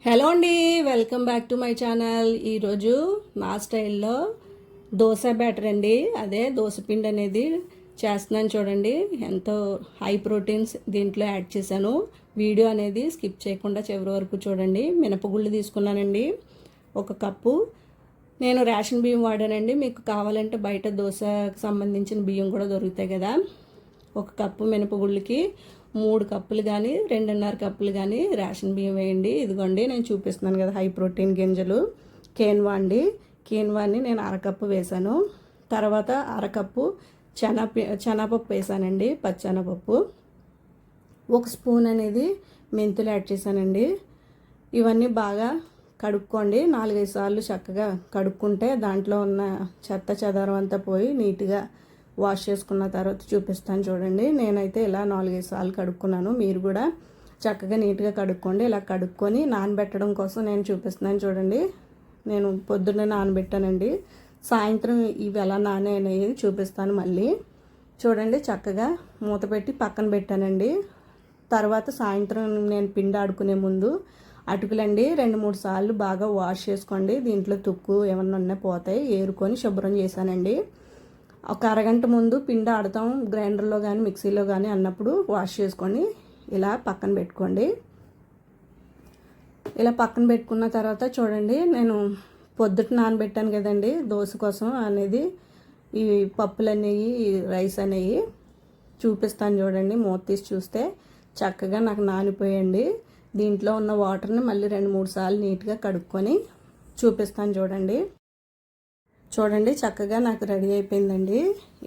Hello అండి, welcome back to my channel. ఈరోజు నా స్టైల్లో దోశ బ్యాటర్ అండి, అదే దోశ పిండి అనేది చేస్తున్నాను. చూడండి, ఎంతో హై ప్రోటీన్స్ దీంట్లో యాడ్ చేశాను. వీడియో అనేది స్కిప్ చేయకుండా చివరి వరకు చూడండి. మినపగుళ్ళు తీసుకున్నానండి, 1 కప్పు. నేను రేషన్ బియ్యం వాడానండి. మీకు కావాలంటే బయట దోశకు సంబంధించిన బియ్యం కూడా దొరుకుతాయి కదా. 1 కప్పు మినపగుళ్ళకి 3 కప్పులు కానీ 2.5 కప్పులు కానీ రేషన్ బియ్యం వేయండి. ఇదిగోండి, నేను చూపిస్తున్నాను కదా, హై ప్రోటీన్ గింజలు కేన్వా అండి. కేన్వాని నేను 1/2 కప్పు వేసాను. తర్వాత 1/2 కప్పు శనగపప్పు వేసానండి, పచ్చెనగపప్పు. 1 స్పూన్ అనేది మెంతులు యాడ్ చేశానండి. ఇవన్నీ బాగా కడుక్కోండి. 4-5 సార్లు చక్కగా కడుక్కుంటే దాంట్లో ఉన్న చెత్త చెదారం అంతా పోయి నీట్గా వాష్ చేసుకున్న తర్వాత చూపిస్తాను చూడండి. నేనైతే ఇలా 4-5 సార్లు కడుక్కున్నాను. మీరు కూడా చక్కగా నీట్గా కడుక్కోండి. ఇలా కడుక్కొని నానబెట్టడం కోసం నేను చూపిస్తున్నాను చూడండి. నేను పొద్దున్నే నానబెట్టానండి, సాయంత్రం ఇవి ఎలా నానే అనేది చూపిస్తాను మళ్ళీ. చూడండి, చక్కగా మూత పెట్టి పక్కన పెట్టానండి. తర్వాత సాయంత్రం నేను పిండి ఆడుకునే ముందు అటుకులండి 2-3 సార్లు బాగా వాష్ చేసుకోండి. దీంట్లో తుక్కు ఏమన్నా ఉన్నా పోతాయి, ఏరుకొని శుభ్రం చేశానండి. 1 అరగంట ముందు పిండి ఆడతాం గ్రైండర్లో కానీ మిక్సీలో కానీ అన్నప్పుడు వాష్ చేసుకొని ఇలా పక్కన పెట్టుకోండి. ఇలా పక్కన పెట్టుకున్న తర్వాత చూడండి, నేను పొద్దుట నానబెట్టాను కదండి దోశ కోసం అనేది, ఈ పప్పులు అనేవి రైస్ అనేవి చూపిస్తాను చూడండి. మూత తీసి చూస్తే చక్కగా నాకు నానిపోయండి. దీంట్లో ఉన్న వాటర్ని మళ్ళీ 2-3 సార్లు నీట్గా కడుక్కొని చూపిస్తాను చూడండి. చూడండి, చక్కగా నాకు రెడీ అయిపోయిందండి.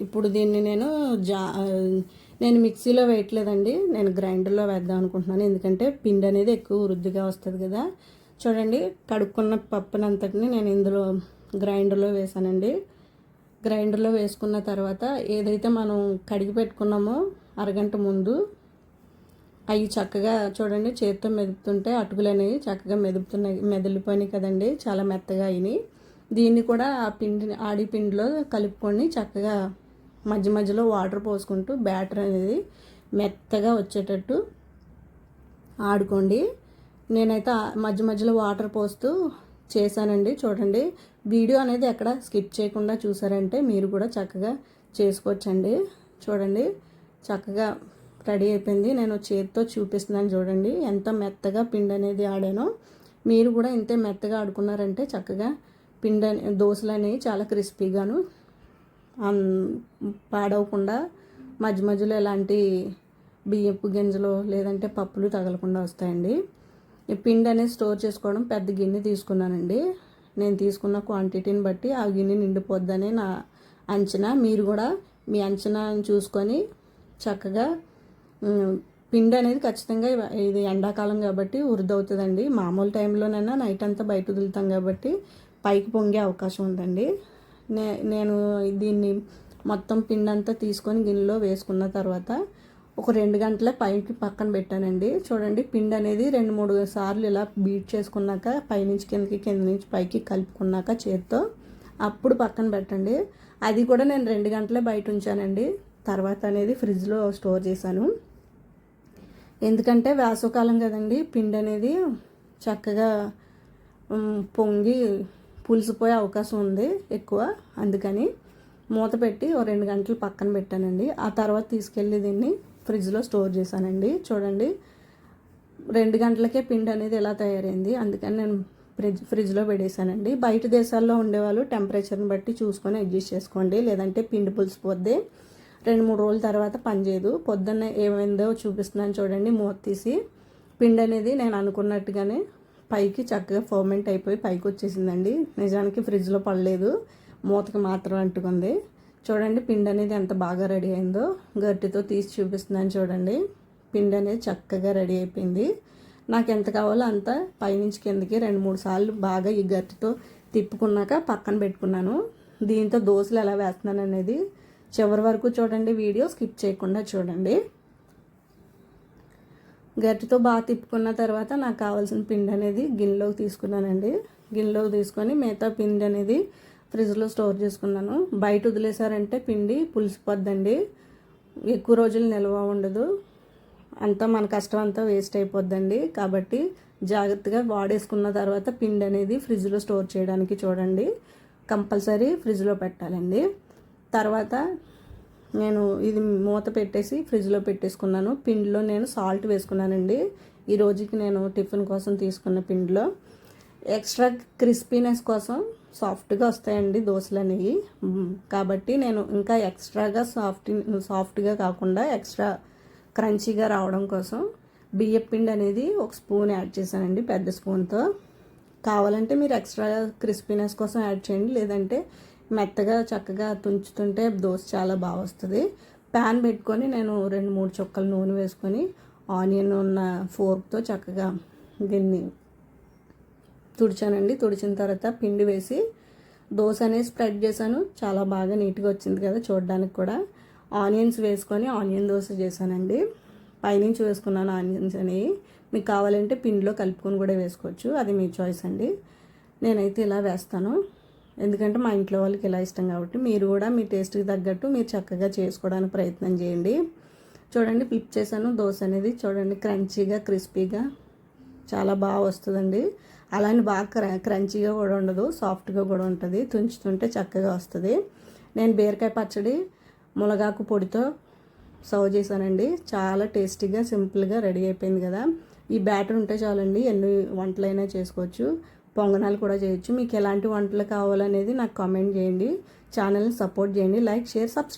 ఇప్పుడు దీన్ని నేను మిక్సీలో వేయట్లేదండి, నేను గ్రైండర్లో వేద్దాం అనుకుంటున్నాను. ఎందుకంటే పిండి అనేది ఎక్కువ వృద్ధిగా వస్తుంది కదా. చూడండి, కడుక్కున్న పప్పునంతటిని నేను ఇందులో గ్రైండర్లో వేసానండి. గ్రైండర్లో వేసుకున్న తర్వాత ఏదైతే మనం కడిగి పెట్టుకున్నామో అరగంట ముందు, అవి చక్కగా చూడండి చేతితో మెదుపుతుంటే అటుకులు అనేవి చక్కగా మెదిలిపోయినాయి కదండి, చాలా మెత్తగా అయినాయి. దీన్ని కూడా ఆ పిండిలో కలుపుకొని చక్కగా మధ్య మధ్యలో వాటర్ పోసుకుంటూ బ్యాటర్ అనేది మెత్తగా వచ్చేటట్టు ఆడుకోండి. నేనైతే మధ్య మధ్యలో వాటర్ పోస్తూ చేశానండి. చూడండి, వీడియో అనేది ఎక్కడ స్కిప్ చేయకుండా చూసారంటే మీరు కూడా చక్కగా చేసుకోవచ్చండి. చూడండి, చక్కగా రెడీ అయిపోయింది. నేను చేతితో చూపిస్తున్నాను చూడండి, ఎంత మెత్తగా పిండి అనేది ఆడానో. మీరు కూడా ఇంతే మెత్తగా ఆడుకున్నారంటే చక్కగా దోశలు అనేవి చాలా క్రిస్పీగాను పాడవకుండా మధ్య మధ్యలో ఎలాంటి బియ్యపు గింజలు లేదంటే పప్పులు తగలకుండా వస్తాయండి. ఈ పిండి అనేది స్టోర్ చేసుకోవడం పెద్ద గిన్నె తీసుకున్నానండి. నేను తీసుకున్న క్వాంటిటీని బట్టి ఆ గిన్నె నిండిపోద్దని నా అంచనా. మీరు కూడా మీ అంచనాను చూసుకొని చక్కగా పిండి అనేది ఖచ్చితంగా, ఇది ఎండాకాలం కాబట్టి ఉరుదవుతుందండి. మామూలు టైంలోనైనా నైట్ అంతా బయట వదులుతాం కాబట్టి పైకి పొంగే అవకాశం ఉందండి. నేను దీన్ని మొత్తం పిండి అంతా తీసుకొని గిన్నెలో వేసుకున్న తర్వాత ఒక 2 గంటల పైకి పక్కన పెట్టానండి. చూడండి, పిండి అనేది 2-3 సార్లు ఇలా బీట్ చేసుకున్నాక పైనుంచి కిందకి, కింద నుంచి పైకి కలుపుకున్నాక చేత్తో అప్పుడు పక్కన పెట్టండి. అది కూడా నేను 2 గంటలే బయట ఉంచానండి. తర్వాత అనేది ఫ్రిడ్జ్లో స్టోర్ చేశాను. ఎందుకంటే వేసవకాలం కదండి, పిండి అనేది చక్కగా పొంగి పులిసిపోయే అవకాశం ఉంది ఎక్కువ. అందుకని మూత పెట్టి 2 గంటలు పక్కన పెట్టానండి. ఆ తర్వాత తీసుకెళ్ళి దీన్ని ఫ్రిడ్జ్లో స్టోర్ చేశానండి. చూడండి, 2 గంటలకే పిండి అనేది ఎలా తయారైంది. అందుకని నేను ఫ్రిడ్జ్లో పెట్టేశానండి. బయట దేశాల్లో ఉండేవాళ్ళు టెంపరేచర్ని బట్టి చూసుకొని అడ్జస్ట్ చేసుకోండి, లేదంటే పిండి పులిసిపోద్ది. 2-3 రోజుల తర్వాత పనిచేయదు. పొద్దున్న ఏమైందో చూపిస్తున్నాను చూడండి. మూత తీసి పిండి అనేది నేను అనుకున్నట్టుగానే పైకి చక్కగా ఫర్మెంట్ అయిపోయి పైకి వచ్చేసిందండి. నిజానికి ఫ్రిడ్జ్లో పడలేదు, మూతకి మాత్రం అంటుకుంది. చూడండి, పిండి అనేది ఎంత బాగా రెడీ అయిందో. గట్టితో తీసి చూపిస్తున్నాను చూడండి. పిండి అనేది చక్కగా రెడీ అయిపోయింది. నాకు ఎంత కావాలో అంత పైనుంచి కిందకి 2-3 సార్లు బాగా ఈ గట్టితో తిప్పుకున్నాక పక్కన పెట్టుకున్నాను. దీంతో దోశలు ఎలా వేస్తున్నాను అనేది చివరి వరకు చూడండి, వీడియో స్కిప్ చేయకుండా చూడండి. గట్టితో బాగా తిప్పుకున్న తర్వాత నాకు కావాల్సిన పిండి అనేది గిన్నెలోకి తీసుకున్నానండి. గిన్నెలోకి తీసుకొని మిగతా పిండి అనేది ఫ్రిడ్జ్లో స్టోర్ చేసుకున్నాను. బయట వదిలేసారంటే పిండి పులిసిపోద్దండి, ఎక్కువ రోజులు నిల్వ ఉండదు, అంతా మన కష్టం అంతా వేస్ట్ అయిపోద్దండి. కాబట్టి జాగ్రత్తగా వాడేసుకున్న తర్వాత పిండి అనేది ఫ్రిడ్జ్లో స్టోర్ చేయడానికి చూడండి. కంపల్సరీ ఫ్రిడ్జ్లో పెట్టాలండి. తర్వాత నేను ఇది మూత పెట్టేసి ఫ్రిడ్జ్లో పెట్టేసుకున్నాను. పిండిలో నేను సాల్ట్ వేసుకున్నానండి. ఈ రోజుకి నేను టిఫిన్ కోసం తీసుకున్న పిండిలో ఎక్స్ట్రా క్రిస్పీనెస్ కోసం సాఫ్ట్గా వస్తాయండి దోశలు అనేవి. కాబట్టి నేను ఇంకా ఎక్స్ట్రాగా సాఫ్ట్గా కాకుండా ఎక్స్ట్రా క్రంచీగా రావడం కోసం బియ్యం పిండి అనేది ఒక స్పూన్ యాడ్ చేశానండి, పెద్ద స్పూన్తో. కావాలంటే మీరు ఎక్స్ట్రా క్రిస్పీనెస్ కోసం యాడ్ చేయండి, లేదంటే మెత్తగా చక్కగా తుంచుతుంటే దోశ చాలా బాగా వస్తుంది. ప్యాన్ పెట్టుకొని నేను 2-3 చుక్కలు నూనె వేసుకొని ఆనియన్ ఉన్న ఫోర్క్తో చక్కగా దీన్ని తుడిచానండి. తుడిచిన తర్వాత పిండి వేసి దోశ అనేది స్ప్రెడ్ చేశాను. చాలా బాగా నీట్గా వచ్చింది కదా చూడడానికి కూడా. ఆనియన్స్ వేసుకొని ఆనియన్ దోశ చేశానండి. పైనుంచి వేసుకున్నాను ఆనియన్స్ అనేవి. మీకు కావాలంటే పిండిలో కలుపుకొని కూడా వేసుకోవచ్చు, అది మీ చాయిస్ అండి. నేనైతే ఇలా వేస్తాను, ఎందుకంటే మా ఇంట్లో వాళ్ళకి ఇలా ఇష్టం కాబట్టి. మీరు కూడా మీ టేస్ట్కి తగ్గట్టు మీరు చక్కగా చేసుకోవడానికి ప్రయత్నం చేయండి. చూడండి, ఫ్లిప్ చేశాను. దోశ అనేది చూడండి క్రంచీగా క్రిస్పీగా చాలా బాగా వస్తుందండి. అలానే బాగా క్రంచీగా కూడా ఉండదు, సాఫ్ట్గా కూడా ఉంటుంది. తుంచుతుంటే చక్కగా వస్తుంది. నేను బీరకాయ పచ్చడి మునగాకు పొడితో సర్వ్ చేశానండి. చాలా టేస్టీగా సింపుల్గా రెడీ అయిపోయింది కదా. ఈ బ్యాటర్ ఉంటే చాలండి, ఎన్ని వంటలైనా చేసుకోవచ్చు. పొంగనాలు కూడా చేయొచ్చు. మీకు ఎలాంటి వంటలు కావాలనేది నాకు కామెంట్ చేయండి. ఛానల్ని సపోర్ట్ చేయండి. Like, share, subscribe.